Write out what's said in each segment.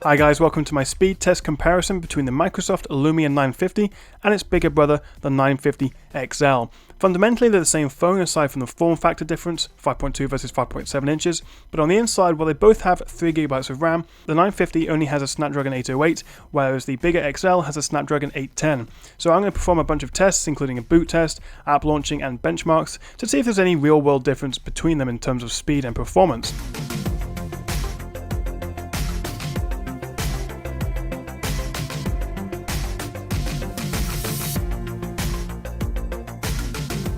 Hi guys, welcome to my speed test comparison between the Microsoft Lumia 950 and its bigger brother, the 950 XL. Fundamentally, they're the same phone aside from the form factor difference, 5.2 versus 5.7 inches, but on the inside, while they both have 3GB of RAM, the 950 only has a Snapdragon 808, whereas the bigger XL has a Snapdragon 810. So I'm going to perform a bunch of tests, including a boot test, app launching, and benchmarks, to see if there's any real-world difference between them in terms of speed and performance.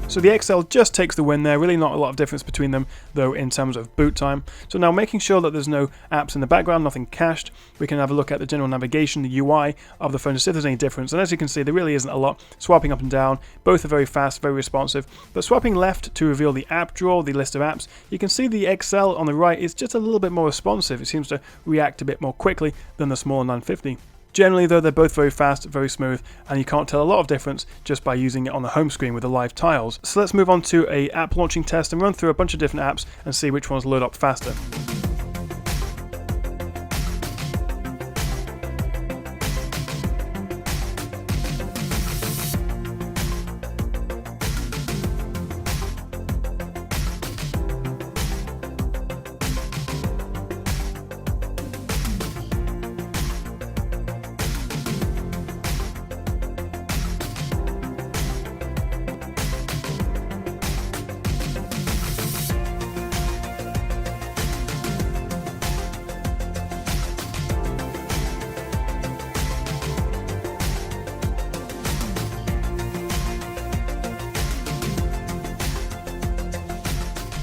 So the XL just takes the win there, really not a lot of difference between them though in terms of boot time. So now making sure that there's no apps in the background, nothing cached, we can have a look at the general navigation, the UI of the phone to see if there's any difference. And as you can see, there really isn't a lot. Swapping up and down, both are very fast, very responsive. But swapping left to reveal the app drawer, the list of apps, you can see the XL on the right is just a little bit more responsive. It seems to react a bit more quickly than the smaller 950. Generally though, they're both very fast, very smooth, and you can't tell a lot of difference just by using it on the home screen with the live tiles. So let's move on to an app launching test and run through a bunch of different apps and see which ones load up faster.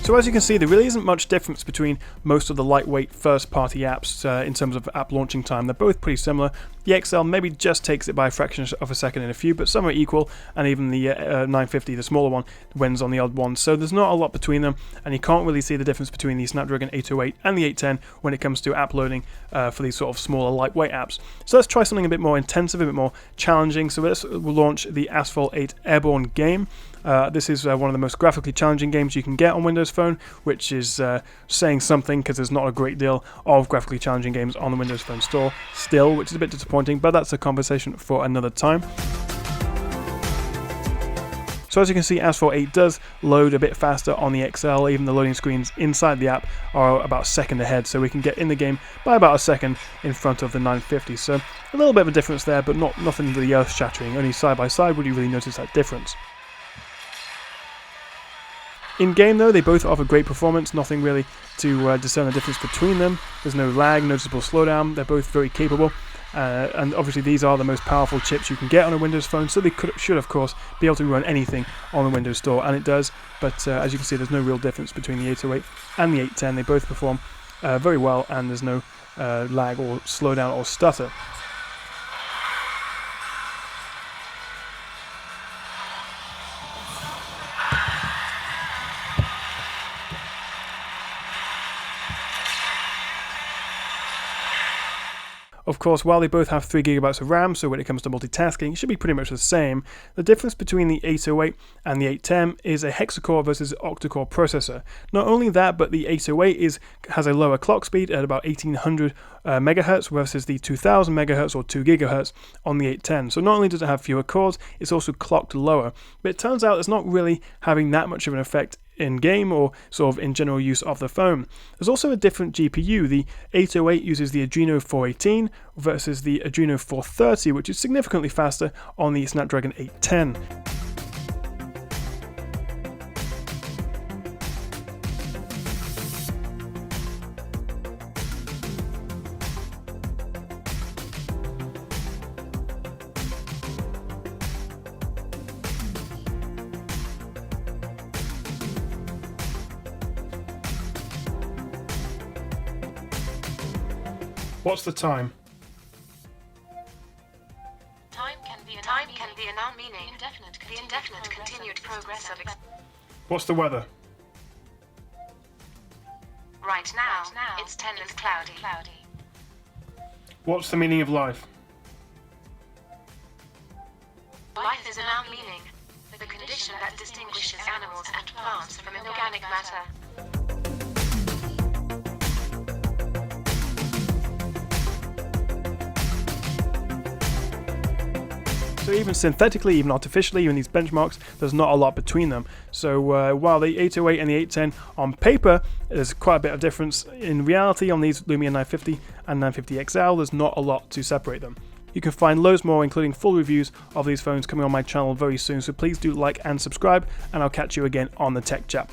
So as you can see, there really isn't much difference between most of the lightweight first-party apps in terms of app launching time. They're both pretty similar. The XL maybe just takes it by a fraction of a second in a few, but some are equal, and even the 950, the smaller one, wins on the odd one. So there's not a lot between them, and you can't really see the difference between the Snapdragon 808 and the 810 when it comes to app loading for these sort of smaller lightweight apps. So let's try something a bit more intensive, a bit more challenging. So let's launch the Asphalt 8 Airborne game. This is one of the most graphically challenging games you can get on Windows Phone, which is saying something because there's not a great deal of graphically challenging games on the Windows Phone store still, which is a bit disappointing, but that's a conversation for another time. So as you can see, Asphalt 8 does load a bit faster on the XL. Even the loading screens inside the app are about a second ahead, so we can get in the game by about a second in front of the 950. So a little bit of a difference there, but nothing really earth-shattering. Only side by side would you really notice that difference. In-game though, they both offer great performance, nothing really to discern the difference between them. There's no lag, noticeable slowdown, they're both very capable. And obviously these are the most powerful chips you can get on a Windows Phone, so they should of course be able to run anything on the Windows Store, and it does. But as you can see, there's no real difference between the 808 and the 810. They both perform very well, and there's no lag or slowdown or stutter. Of course, while they both have 3GB of RAM, so when it comes to multitasking, it should be pretty much the same. The difference between the 808 and the 810 is a hexacore versus octa-core processor. Not only that, but the 808 has a lower clock speed at about 1800 MHz versus the 2000 MHz or 2 GHz on the 810. So not only does it have fewer cores, it's also clocked lower. But it turns out it's not really having that much of an effect in game or sort of in general use of the phone. There's also a different GPU. The 808 uses the Adreno 418 versus the Adreno 430, which is significantly faster on the Snapdragon 810. What's the time? Time can be a noun meaning the indefinite continued progress of. What's the weather? Right now, it's 10 and cloudy. What's the meaning of life? Life is a noun meaning the condition that distinguishes animals and plants from inorganic matter. So even synthetically, even artificially, even these benchmarks, there's not a lot between them. So while the 808 and the 810 on paper, there's quite a bit of difference, in reality on these Lumia 950 and 950 XL, there's not a lot to separate them. You can find loads more, including full reviews of these phones, coming on my channel very soon, so please do like and subscribe, and I'll catch you again on the Tech Chap.